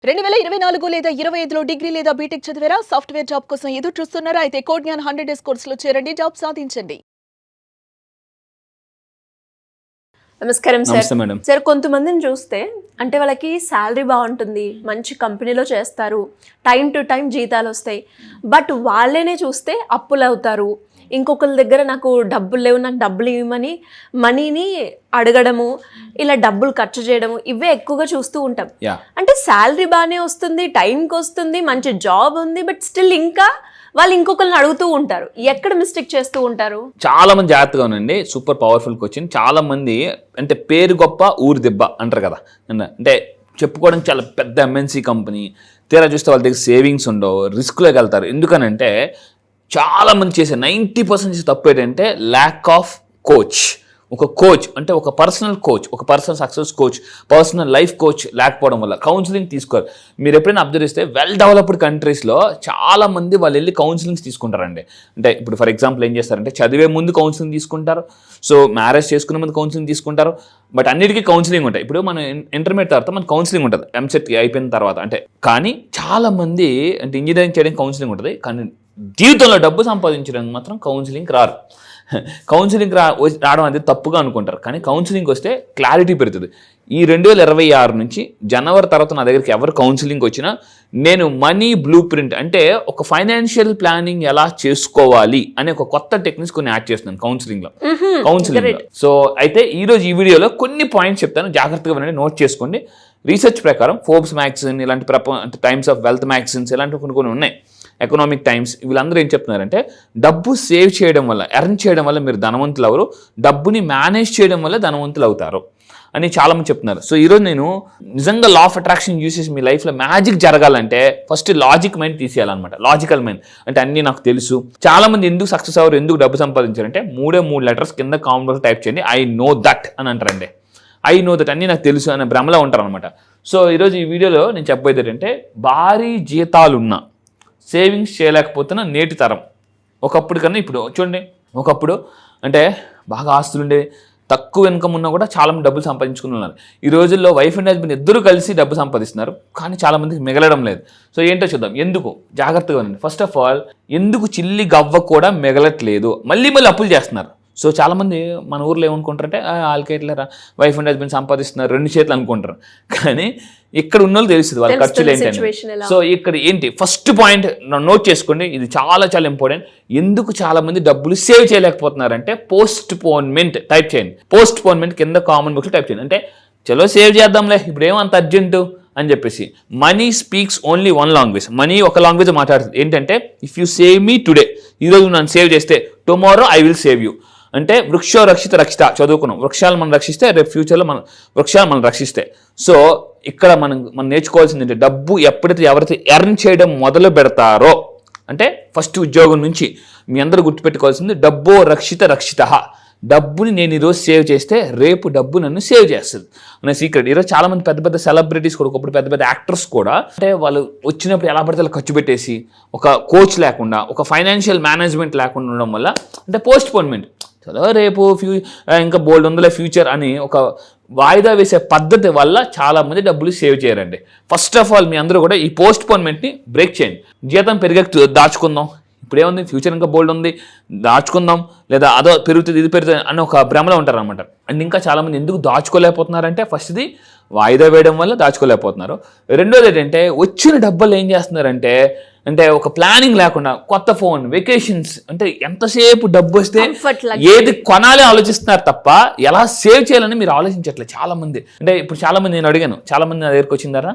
2024 లేదా 25లో డిగ్రీ లేదా బీటెక్ చదివారా? సాఫ్ట్‌వేర్ జాబ్ కోసం ఎదురు చూస్తున్నారా? అయితే కోడ్ జ్ఞాన్ 100 డేస్ కోర్సులో చేరండి. జాబ్ సాధించండి. నమస్కారం సార్. నమస్తే మేడం. సార్, కొంతమందిని చూస్తే అంటే వాళ్ళకి శాలరీ బాగుంటుంది, మంచి కంపెనీలో చేస్తారు, టైం టు టైం జీతాలు వస్తాయి. బట్ వాళ్ళనే చూస్తే అప్పులు అవుతారు. ఇంకొకరి దగ్గర నాకు డబ్బులు లేవు, నాకు డబ్బులు ఇవ్వమని మనీని అడగడము, ఇలా డబ్బులు ఖర్చు చేయడము, ఇవే ఎక్కువగా చూస్తూ ఉంటాం. అంటే శాలరీ బాగానే వస్తుంది, టైంకి వస్తుంది, మంచి జాబ్ ఉంది, బట్ స్టిల్ ఇంకా వాళ్ళు ఇంకొకరిని అడుగుతూ ఉంటారు. ఎక్కడ మిస్టేక్ చేస్తూ ఉంటారు? చాలా మంది జాగ్రత్తగా ఉండండి. Super powerful question. చాలా మంది అంటే పేరు గొప్ప ఊరు దెబ్బ అంటారు కదా, అంటే చెప్పుకోవడానికి చాలా పెద్ద ఎంఎన్సీ కంపెనీ, తీరా చూస్తే వాళ్ళ దగ్గర సేవింగ్స్ ఉండవు, రిస్క్లోకి వెళ్తారు. ఎందుకనంటే చాలా మంది చేసే 90% తప్పు ఏంటంటే ల్యాక్ ఆఫ్ కోచ్. ఒక కోచ్ అంటే ఒక పర్సనల్ కోచ్, ఒక personal success coach, personal life coach లేకపోవడం వల్ల కౌన్సిలింగ్ తీసుకోరు. మీరు ఎప్పుడైనా అబ్జర్వ్ చేస్తే వెల్ డెవలప్డ్ కంట్రీస్లో చాలా మంది వాళ్ళు వెళ్ళి కౌన్సిలింగ్స్ తీసుకుంటారండి. అంటే ఇప్పుడు ఫర్ ఎగ్జాంపుల్ ఏం చేస్తారంటే చదివే ముందు కౌన్సిలింగ్ తీసుకుంటారు, సో మ్యారేజ్ చేసుకునే ముందు కౌన్సిలింగ్ తీసుకుంటారు. బట్ అన్నిటికీ కౌన్సిలింగ్ ఉంటాయి. ఇప్పుడు మన ఇంటర్మీడియట్ తర్వాత మనకు కౌన్సిలింగ్ ఉంటుంది, ఎంసెట్ అయిపోయిన తర్వాత. అంటే కానీ చాలా మంది అంటే ఇంజనీరింగ్ చేయడానికి కౌన్సిలింగ్ ఉంటుంది, కానీ జీవితంలో డబ్బు సంపాదించడానికి మాత్రం కౌన్సిలింగ్ రారు. కౌన్సిలింగ్ రావడం అనేది తప్పుగా అనుకుంటారు, కానీ కౌన్సిలింగ్ వస్తే క్లారిటీ పెరుగుతుంది. ఈ 2026 నుంచి జనవరి తర్వాత నా దగ్గరికి ఎవరు కౌన్సిలింగ్ వచ్చినా నేను మనీ బ్లూ ప్రింట్ అంటే ఒక ఫైనాన్షియల్ ప్లానింగ్ ఎలా చేసుకోవాలి అనే ఒక కొత్త టెక్నిక్స్ కొన్ని యాడ్ చేస్తున్నాను కౌన్సిలింగ్లో. సో అయితే ఈరోజు ఈ వీడియోలో కొన్ని పాయింట్స్ చెప్తాను, జాగ్రత్తగా వినండి, నోట్ చేసుకోండి. రీసెర్చ్ ప్రకారం ఫోర్బ్స్ మ్యాగజైన్ ఇలాంటి అంటే టైమ్స్ ఆఫ్ వెల్త్ మ్యాగజైన్స్ ఇలాంటివి కొన్ని ఉన్నాయి, ఎకనామిక్ టైమ్స్, వీళ్ళందరూ ఏం చెప్తున్నారంటే డబ్బు సేవ్ చేయడం వల్ల, ఎర్న్ చేయడం వల్ల మీరు ధనవంతులు అవరు, డబ్బుని మేనేజ్ చేయడం వల్ల ధనవంతులు అవుతారు అని చాలామంది చెప్తున్నారు. సో ఈరోజు నేను నిజంగా లా ఆఫ్ అట్రాక్షన్ యూస్ చేసి మీ లైఫ్లో మ్యాజిక్ జరగాలంటే ఫస్ట్ లాజిక్ మైండ్ తీసేయాలన్నమాట. లాజికల్ మైండ్ అంటే అన్నీ నాకు తెలుసు. చాలామంది ఎందుకు సక్సెస్ అవ్వరు, ఎందుకు డబ్బు సంపాదించారంటే 3 లెటర్స్ కింద కామెంట్లో టైప్ చేయండి, ఐ నో దట్ అని అంటారండి. ఐ నో దట్ అన్నీ నాకు తెలుసు అనే భ్రమలో ఉంటారు అనమాట. సో ఈరోజు ఈ వీడియోలో నేను చెప్పబోయేది ఏంటంటే భారీ జీతాలున్న సేవింగ్స్ చేయలేకపోతున్న నేటి తరం. ఒకప్పుడు కన్నా ఇప్పుడు చూడండి, ఒకప్పుడు అంటే బాగా ఆస్తులు ఉండేవి, తక్కువ ఇన్కమ్ ఉన్నా కూడా చాలామంది డబ్బులు సంపాదించుకుని ఉన్నారు. ఈ రోజుల్లో వైఫ్ అండ్ హస్బెండ్ ఇద్దరు కలిసి డబ్బు సంపాదిస్తున్నారు, కానీ చాలామందికి మిగలడం లేదు. సో ఏంటో చూద్దాం. ఎందుకు జాగ్రత్తగా ఉండండి. ఫస్ట్ ఆఫ్ ఆల్, ఎందుకు చిల్లి గవ్వ కూడా మిగలట్లేదు, మళ్ళీ అప్పులు చేస్తున్నారు. సో చాలామంది మన ఊర్లో ఏమనుకుంటారంటే వాళ్ళకేట్లేరా వైఫ్ అండ్ హస్బెండ్ సంపాదిస్తున్నారు 2 చేతులు అనుకుంటారు, కానీ ఇక్కడ ఉన్న వాళ్ళు తెలుస్తుంది వాళ్ళ ఖర్చులు ఏంటంటే. సో ఇక్కడ ఏంటి ఫస్ట్ పాయింట్ నోట్ చేసుకోండి, ఇది చాలా చాలా ఇంపార్టెంట్. ఎందుకు చాలా మంది డబ్బులు సేవ్ చేయలేకపోతున్నారంటే పోస్ట్ పోన్మెంట్ టైప్ చేయండి. పోస్ట్ పోన్మెంట్ కింద కామన్ బుక్స్ టైప్ చేయండి. అంటే చలో సేవ్ చేద్దాంలే, ఇప్పుడు ఏమంత అర్జెంటు అని చెప్పేసి. Money speaks only one language. Money ఒక లాంగ్వేజ్ మాట్లాడుతుంది, ఏంటంటే if you save me today, ఈరోజు నన్ను సేవ్ చేస్తే tomorrow I will save you. అంటే వృక్షో రక్షిత రక్షిత చదువుకున్నాం, వృక్షాలు మనం రక్షిస్తే రేపు ఫ్యూచర్లో వృక్షాలు మనం రక్షిస్తే. సో ఇక్కడ మనం నేర్చుకోవాల్సింది ఏంటంటే డబ్బు ఎప్పుడైతే ఎవరైతే ఎర్న్ చేయడం మొదలు పెడతారో, అంటే ఫస్ట్ ఉద్యోగం నుంచి మీ అందరూ గుర్తుపెట్టుకోవాల్సింది డబ్బో రక్షిత రక్షిత. డబ్బుని నేను ఈరోజు సేవ్ చేస్తే రేపు డబ్బు నన్ను సేవ్ చేస్తుంది అనే సీక్రెట్. ఈరోజు చాలా మంది పెద్ద పెద్ద సెలబ్రిటీస్ కూడా, ఒకప్పుడు పెద్ద పెద్ద యాక్టర్స్ కూడా, అంటే వాళ్ళు వచ్చినప్పుడు ఎలా పడితే అలా ఖర్చు పెట్టేసి ఒక కోచ్ లేకుండా, ఒక ఫైనాన్షియల్ మేనేజ్మెంట్ లేకుండా ఉండడం వల్ల, అంటే పోస్ట్ పోన్మెంట్, చలో రేపు ఇంకా బోల్డ్ ఉందలే ఫ్యూచర్ అని ఒక వాయిదా వేసే పద్ధతి వల్ల చాలామంది డబ్బులు సేవ్ చేయరండి. ఫస్ట్ ఆఫ్ ఆల్ మీ అందరూ కూడా ఈ పోస్ట్ పోన్మెంట్ని బ్రేక్ చేయండి. జీతం పెరిగే దాచుకుందాం, ఇప్పుడు ఏముంది ఫ్యూచర్ ఇంకా బోల్డ్ ఉంది దాచుకుందాం, లేదా అదో పెరుగుతుంది ఇది పెరుగుతుంది అని ఒక భ్రమలో ఉంటారు అనమాట. అండ్ ఇంకా చాలామంది ఎందుకు దాచుకోలేకపోతున్నారంటే ఫస్ట్ది వాయిదా వేయడం వల్ల దాచుకోలేకపోతున్నారు. రెండోది ఏంటంటే వచ్చిన డబ్బులు ఏం చేస్తున్నారంటే, అంటే ఒక ప్లానింగ్ లేకుండా కొత్త ఫోన్, వెకేషన్స్, అంటే ఎంతసేపు డబ్బు వస్తే ఏది కొనాలి ఆలోచిస్తున్నారు తప్ప ఎలా సేవ్ చేయాలని మీరు ఆలోచించట్లేదు చాలా మంది. అంటే ఇప్పుడు చాలా మంది నేను అడిగాను, చాలా మంది నా దగ్గరికి వచ్చిందారా,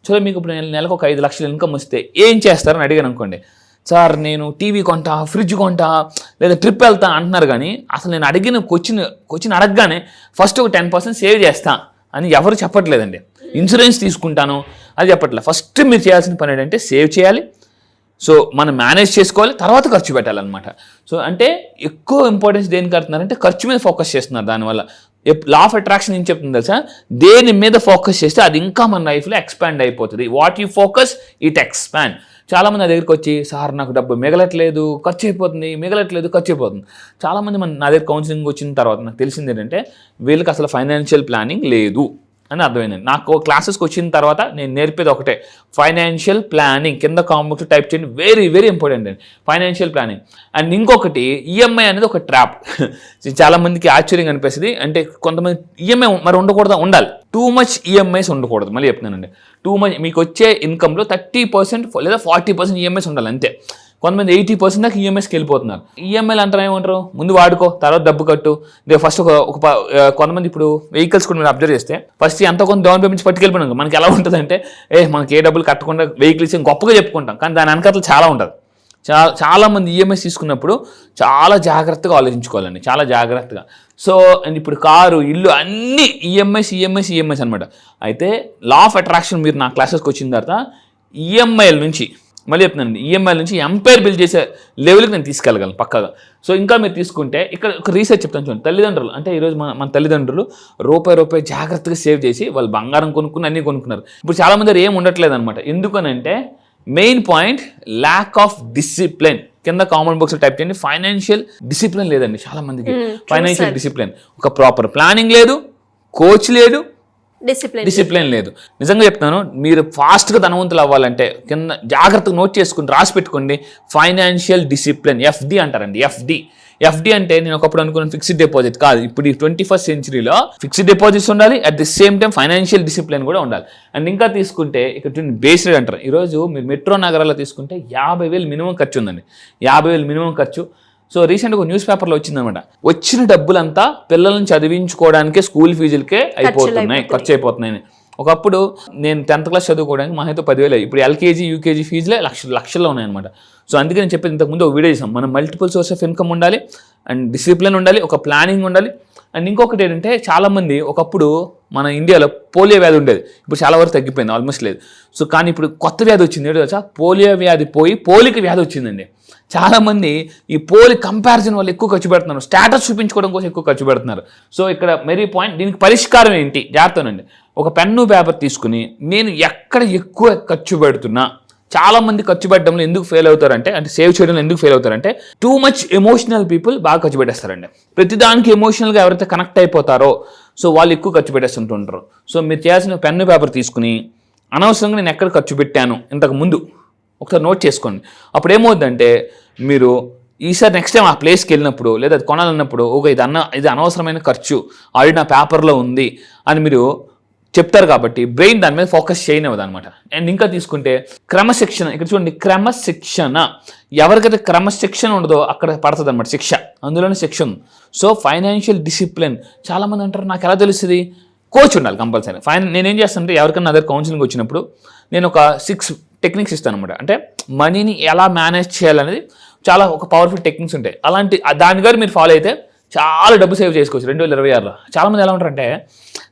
చలో మీకు ఇప్పుడు నెలకు ఒక 5 లక్షలు ఇన్కమ్ వస్తే ఏం చేస్తారని అడిగాను అనుకోండి. సార్ నేను టీవీ కొంటా, ఫ్రిడ్జ్ కొంటా, లేదా ట్రిప్ వెళ్తా అంటున్నారు, కానీ అసలు నేను అడిగిన క్వశ్చన్ అడగగానే ఫస్ట్ ఒక 10% సేవ్ చేస్తా అని ఎవరు చెప్పట్లేదండి. ఇన్సూరెన్స్ తీసుకుంటాను అది చెప్పట్లేదు. ఫస్ట్ మీరు చేయాల్సిన పని ఏంటంటే సేవ్ చేయాలి, సో మనం మేనేజ్ చేసుకోవాలి, తర్వాత ఖర్చు పెట్టాలన్నమాట. సో అంటే ఎక్కువ ఇంపార్టెన్స్ దేనికి కడుతున్నారంటే ఖర్చు మీద ఫోకస్ చేస్తున్నారు. దానివల్ల లా ఆఫ్ అట్రాక్షన్ ఏం చెప్తుంది తెలుసా, దేని మీద ఫోకస్ చేస్తే అది ఇంకా మన లైఫ్లో ఎక్స్పాండ్ అయిపోతుంది. What you focus it expand. చాలామంది నా దగ్గరికి వచ్చి, సార్ నాకు డబ్బు మిగలట్లేదు, ఖర్చు అయిపోతుంది, మిగలట్లేదు, ఖర్చు అయిపోతుంది. చాలామంది నా దగ్గర కౌన్సిలింగ్ వచ్చిన తర్వాత నాకు తెలిసింది ఏంటంటే వీళ్ళకి అసలు ఫైనాన్షియల్ ప్లానింగ్ లేదు. అని అర్థమైంది. నాకు క్లాసెస్కి వచ్చిన తర్వాత నేను నేర్పేది ఒకటే, ఫైనాన్షియల్ ప్లానింగ్. కింద కామెంట్స్ టైప్ చేయండి, వెరీ వెరీ ఇంపార్టెంట్ అండి ఫైనాన్షియల్ ప్లానింగ్. అండ్ ఇంకొకటి ఈఎంఐ అనేది ఒక ట్రాప్. చాలా మందికి ఆశ్చర్యంగా అనిపిస్తుంది. అంటే కొంతమంది ఈఎంఐ మరి ఉండకూడదా? ఉండాలి. టూ మచ్ ఈఎంఐస్ ఉండకూడదు. మళ్ళీ చెప్తున్నానండి, టూ మచ్. మీకు వచ్చే ఇన్కమ్లో 30% లేదా 40% ఈఎంఐస్ ఉండాలి అంతే. కొంతమంది 80% దాకా ఈఎంఐస్కి వెళ్ళిపోతున్నారు. ఈఎంఐలు అంటారు ఏమంటారు, ముందు వాడుకో తర్వాత డబ్బు కట్టు. ఫస్ట్ కొంతమంది ఇప్పుడు వెహికల్స్ కూడా మీరు అబ్జర్వ్ చేస్తే ఫస్ట్ ఎంత కొంత డౌన్ పేమెంట్స్ పట్టుకెళ్ళిపోయినాం. మనకి ఎలా ఉంటుందంటే మనకి ఏ డబ్బులు కట్టకుండా వెహికల్ ఇచ్చి గొప్పగా చెప్పుకుంటాం, కానీ దాని వెనకాల చాలా ఉంటుంది. చాలా మంది ఈఎంఐస్ తీసుకున్నప్పుడు చాలా జాగ్రత్తగా ఆలోచించుకోవాలండి, చాలా జాగ్రత్తగా. సో ఇప్పుడు కారు, ఇల్లు అన్నీ ఈఎంఐస్ అనమాట. అయితే లా ఆఫ్ అట్రాక్షన్ మీరు నా క్లాసెస్కి వచ్చిన తర్వాత ఈఎంఐల నుంచి, మళ్ళీ చెప్తున్నాను, ఈఎంఐల నుంచి ఎంపైర్ బిల్డ్ చేసే లెవెల్కి నేను తీసుకెళ్ళగలను పక్కాగా. సో ఇంకా మీరు తీసుకుంటే ఇక్కడ ఒక రీసెర్చ్ చెప్తాను చూడండి. తల్లిదండ్రులు అంటే ఈరోజు మన తల్లిదండ్రులు రూపాయి జాగ్రత్తగా సేవ్ చేసి వాళ్ళు బంగారం కొనుక్కుని అన్నీ కొనుక్కున్నారు. ఇప్పుడు చాలామంది ఏం ఉండట్లేదు అనమాట. ఎందుకనంటే main point lack of discipline. కింద కామెంట్ బాక్స్ టైప్ చేయండి, ఫైనాన్షియల్ డిసిప్లిన్ లేదండి చాలా మందికి. ఫైనాన్షియల్ డిసిప్లిన్, ఒక ప్రాపర్ ప్లానింగ్ లేదు, కోచ్ లేదు, డిసిప్లిన్ లేదు. నిజంగా చెప్తాను, మీరు ఫాస్ట్గా ధనవంతులు అవ్వాలంటే కింద జాగ్రత్తగా నోట్ చేసుకుని రాసి పెట్టుకోండి, ఫైనాన్షియల్ డిసిప్లిన్. ఎఫ్డి అంటారండి. ఎఫ్డి అంటే నేను ఒకప్పుడు అనుకున్నాను ఫిక్స్డ్ డిపాజిట్ కాదు. ఇప్పుడు ఈ 21st centuryలో ఫిక్స్డ్ డిపాజిట్స్ ఉండాలి, at the same time financial discipline కూడా ఉండాలి. అండ్ ఇంకా తీసుకుంటే ఇక్కడ బేస్ రేట్ అంటారు. ఈరోజు మీరు మెట్రో నగరాల్లో తీసుకుంటే 50,000 మినిమం ఖర్చు ఉందండి. 50,000 మినిమం ఖర్చు. సో రీసెంట్గా న్యూస్ పేపర్లో వచ్చిందనమాట, వచ్చిన డబ్బులంతా పిల్లలను చదివించుకోవడానికే, స్కూల్ ఫీజులకే ఖర్చు అయిపోతున్నాయి. ఒకప్పుడు నేను 10th class చదువుకోవడానికి మా అయితే 10,000. ఇప్పుడు ఎల్కేజీ యూకేజీ ఫీజులే లక్షల్లో ఉన్నాయన్నమాట. సో అందుకే నేను చెప్పేది, ఇంతకుముందు ఒక వీడియో చేసాం, మనం మల్టిపుల్ సోర్స్ ఆఫ్ ఇన్కమ్ ఉండాలి, అండ్ డిసిప్లిన్ ఉండాలి, ఒక ప్లానింగ్ ఉండాలి. అండ్ ఇంకొకటి ఏంటంటే చాలామంది ఒకప్పుడు మన ఇండియాలో పోలియో వ్యాధి ఉండేది, ఇప్పుడు చాలా వరకు తగ్గిపోయింది, ఆల్మోస్ట్ లేదు. సో కానీ ఇప్పుడు కొత్త వ్యాధి వచ్చింది, ఏంటో తెలుసా? పోలియో వ్యాధి పోయి పోలిక వ్యాధి వచ్చిందండి. చాలామంది ఈ పోలి కంపారిజన్ వల్ల ఎక్కువ ఖర్చు పెడుతున్నారు, స్టేటస్ చూపించుకోవడం కోసం ఎక్కువ ఖర్చు పెడుతున్నారు. సో ఇక్కడ మెరీ పాయింట్, దీనికి పరిష్కారం ఏంటి? జాగ్రత్తనండి. ఒక పెన్ను పేపర్ తీసుకుని నేను ఎక్కడ ఎక్కువ ఖర్చు పెడుతున్నా, చాలా మంది ఖర్చు పెట్టడంలో ఎందుకు ఫెయిల్ అవుతారంటే, అంటే సేవ్ చేయడంలో ఎందుకు ఫెయిల్ అవుతారంటే టూ మచ్ ఎమోషనల్ పీపుల్ బాగా ఖర్చు పెట్టేస్తారండి. ప్రతిదానికి ఎమోషనల్గా ఎవరైతే కనెక్ట్ అయిపోతారో సో వాళ్ళు ఎక్కువ ఖర్చు పెట్టేస్తుంటుంటారు. సో మీరు చేయాల్సిన పెన్ను పేపర్ తీసుకుని అనవసరంగా నేను ఎక్కడ ఖర్చు పెట్టాను ఇంతకు ముందు ఒకసారి నోట్ చేసుకోండి. అప్పుడు ఏమవుతుందంటే మీరు ఈసారి నెక్స్ట్ టైం ఆ ప్లేస్కి వెళ్ళినప్పుడు లేదా అది కొనాలన్నప్పుడు ఇది అనవసరమైన ఖర్చు ఆల్రెడీ నా పేపర్లో ఉంది అని మీరు చెప్తారు. కాబట్టి బ్రెయిన్ దాని మీద ఫోకస్ చేయనివ్వదు అనమాట. అండ్ ఇంకా తీసుకుంటే క్రమశిక్షణ. ఇక్కడ చూడండి, క్రమశిక్షణ. ఎవరికైతే క్రమశిక్షణ ఉండదో అక్కడ పడుతుంది అనమాట శిక్ష, అందులోనే శిక్ష ఉంది. So financial discipline. చాలామంది అంటారు నాకు ఎలా తెలుస్తుంది? కోచ్ ఉండాలి కంపల్సరీ. నేనేం చేస్తానంటే ఎవరికైనా నా దగ్గర కౌన్సిలింగ్ వచ్చినప్పుడు నేను ఒక 6 టెక్నిక్స్ ఇస్తాను అనమాట. అంటే మనీని ఎలా మేనేజ్ చేయాలనేది చాలా ఒక పవర్ఫుల్ టెక్నిక్స్ ఉంటాయి. అలాంటి దాని గారు మీరు ఫాలో అయితే చాలా డబ్బు సేవ్ చేసుకోవచ్చు 2026లో. చాలామంది ఎలా ఉంటారంటే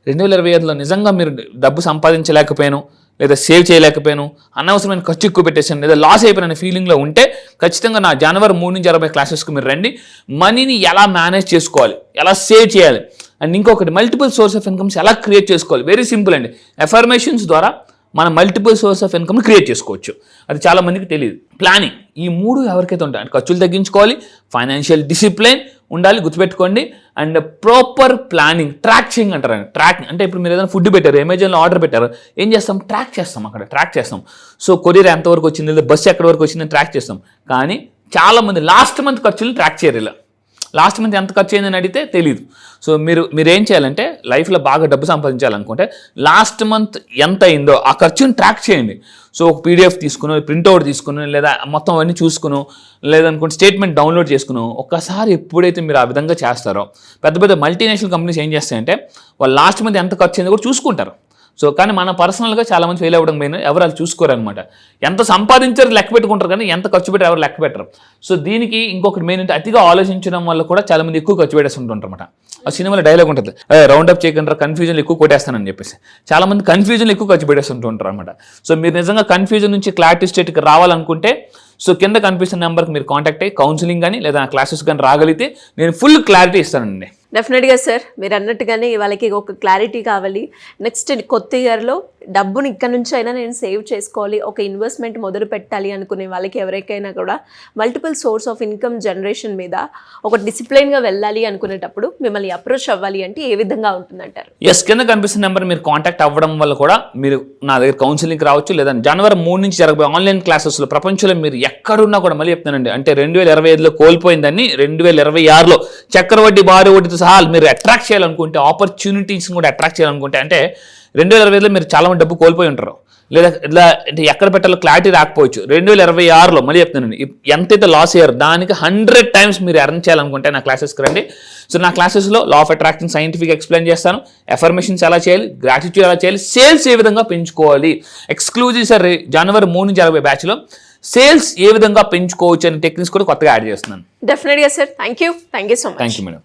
2025లో నిజంగా మీరు డబ్బు సంపాదించలేకపోయాను లేదా సేవ్ చేయలేకపోయాను, అనవసరమైన ఖర్చు ఎక్కువ పెట్టేసాను లేదా లాస్ అయిపోయిన ఫీలింగ్లో ఉంటే ఖచ్చితంగా నా జనవరి 3 నుంచి 60 క్లాసెస్కి మీరు రండి. మనీని ఎలా మేనేజ్ చేసుకోవాలి, ఎలా సేవ్ చేయాలి, అండ్ ఇంకొకటి మల్టిపుల్ సోర్స్ ఆఫ్ ఇన్కమ్స్ ఎలా క్రియేట్ చేసుకోవాలి. వెరీ సింపుల్ అండి. ఎఫర్మేషన్స్ ద్వారా మనం మల్టిపుల్ సోర్స్ ఆఫ్ ఇన్కమ్ని క్రియేట్ చేసుకోవచ్చు. అది చాలా మందికి తెలియదు. ప్లానింగ్, ఈ 3 ఎవరికైతే ఉంటాయి, ఖర్చులు తగ్గించుకోవాలి, ఫైనాన్షియల్ డిసిప్లిన్ ఉండాలి, గుర్తుపెట్టుకోండి, అండ్ ప్రాపర్ ప్లానింగ్. ట్రాకింగ్ అంటారు. ట్రాకింగ్ అంటే ఇప్పుడు మీరు ఏదైనా ఫుడ్ పెట్టారు, అమెజాన్లో ఆర్డర్ పెట్టారు, ఏం చేస్తాం? ట్రాక్ చేస్తాం. అక్కడ ట్రాక్ చేస్తాం. సో కొరియర్ ఎంతవరకు వచ్చింది లేదా బస్సు ఎక్కడి వరకు వచ్చిందని ట్రాక్ చేస్తాం. కానీ చాలామంది లాస్ట్ మంత్ ఖర్చులు ట్రాక్ చేయరు. ఇలా లాస్ట్ మంత్ ఎంత ఖర్చు అయిందని అడిగితే తెలియదు. సో మీరు ఏం చేయాలంటే లైఫ్లో బాగా డబ్బు సంపాదించాలనుకుంటే లాస్ట్ మంత్ ఎంత అయిందో ఆ ఖర్చుని ట్రాక్ చేయండి. సో ఒక పీడిఎఫ్ తీసుకుని, ప్రింట్అవుట్ తీసుకుని, లేదా మొత్తం అవన్నీ చూసుకుని, లేదనుకుంటే స్టేట్మెంట్ డౌన్లోడ్ చేసుకుని ఒక్కసారి ఎప్పుడైతే మీరు ఆ విధంగా చేస్తారో, పెద్ద పెద్ద మల్టీనేషనల్ కంపెనీస్ ఏం చేస్తాయంటే వాళ్ళు లాస్ట్ మంత్ ఎంత ఖర్చు అయిందో కూడా చూసుకుంటారు. సో కానీ మన పర్సనల్గా చాలామంది ఫెయిల్ అవ్వడం మెయిన్, ఎవరు అది చూసుకోరనమాట. ఎంత సంపాదించారు లెక్క పెట్టుకుంటారు కానీ ఎంత ఖర్చు పెట్టారు ఎవరు లెక్క పెట్టరు. సో దీనికి ఇంకొకటి మెయిన్ అంటే అతిగా ఆలోచించడం వల్ల కూడా చాలామంది ఎక్కువ ఖర్చు పెట్టేస్తుంటారు అనమాట. ఆ సినిమాలో డైలాగ్ ఉంటుంది, రౌండ్ అప్ చేయకుండా కన్ఫ్యూజన్లు ఎక్కువ కొట్టేస్తానని చెప్పేసి. చాలామంది కన్ఫ్యూజన్లు ఎక్కువ ఖర్చు పెట్టేస్తుంటుంటారు అనమాట. సో మీరు నిజంగా కన్ఫ్యూజన్ నుంచి క్లారిటీ స్టేట్కి రావాలనుకుంటే సో కింద కనిపిస్తున్న నెంబర్కి మీరు కాంటాక్ట్ అయ్యి కౌన్సిలింగ్ కానీ లేదా క్లాసెస్ కానీ రాగలిగితే నేను ఫుల్ క్లారిటీ ఇస్తానండి. డెఫినెట్గా సార్, మీరు అన్నట్టుగానే వాళ్ళకి ఒక క్లారిటీ కావాలి. నెక్స్ట్ కొత్త ఇయర్లో డబ్బుని ఇక్కడ నుంచి అయినా నేను సేవ్ చేసుకోవాలి, ఒక ఇన్వెస్ట్మెంట్ మొదలు పెట్టాలి అనుకునే వాళ్ళకి ఎవరికైనా కూడా multiple source of income generation మీద ఒక డిసిప్లైన్గా వెళ్ళాలి అనుకునేటప్పుడు మిమ్మల్ని అప్రోచ్ అవ్వాలి అంటే ఏ విధంగా ఉంటుందంటారు? ఎస్, కింద కనిపిస్తున్న నెంబర్ మీరు కాంటాక్ట్ అవ్వడం వల్ల కూడా మీరు నా దగ్గర కౌన్సిలింగ్ రావచ్చు, లేదా జనవరి 3 నుంచి జరగబోయే ఆన్లైన్ క్లాసెస్లో ప్రపంచంలో మీరు ఎక్కడున్నా కూడా మళ్ళీ చెప్తానండి, అంటే 2025లో కోల్పోయిందని 2026లో చక్రవడ్డీ భారీ వడ్డీతో సహా మీరు అట్రాక్ట్ చేయాలనుకుంటే, ఆపర్చునిటీస్ని కూడా అట్రాక్ట్ చేయాలనుకుంటే, అంటే 2025లో మీరు చాలా మంది డబ్బు కోల్పోయి ఉంటారు, లేదా ఇట్లా అంటే ఎక్కడ పెట్టాలో క్లారిటీ రాకపోవచ్చు. 2026లో మళ్ళీ చెప్తానండి, ఎంతైతే లాస్ అయ్యారో దానికి 100 times మీరు ఎర్న్ చేయాలనుకుంటే నా క్లాసెస్కి రండి. సో నా క్లాసెస్లో law of attraction scientific explain చేస్తాను, ఎఫర్మేషన్స్ ఎలా చేయాలి, గ్రాటిట్యూడ్ ఎలా చేయాలి, సేల్స్ ఏ విధంగా పెంచుకోవాలి, ఎక్స్క్లూజివ్ సార్ జనవరి 3 నుంచి 60 బ్యాచ్లో సేల్స్ ఏ విధంగా పెంచుకోవచ్చు అనే టెక్నిక్స్ కూడా కొత్తగా యాడ్ చేస్తున్నాను. డెఫినెట్గా sir, thank you so much. Thank you madam.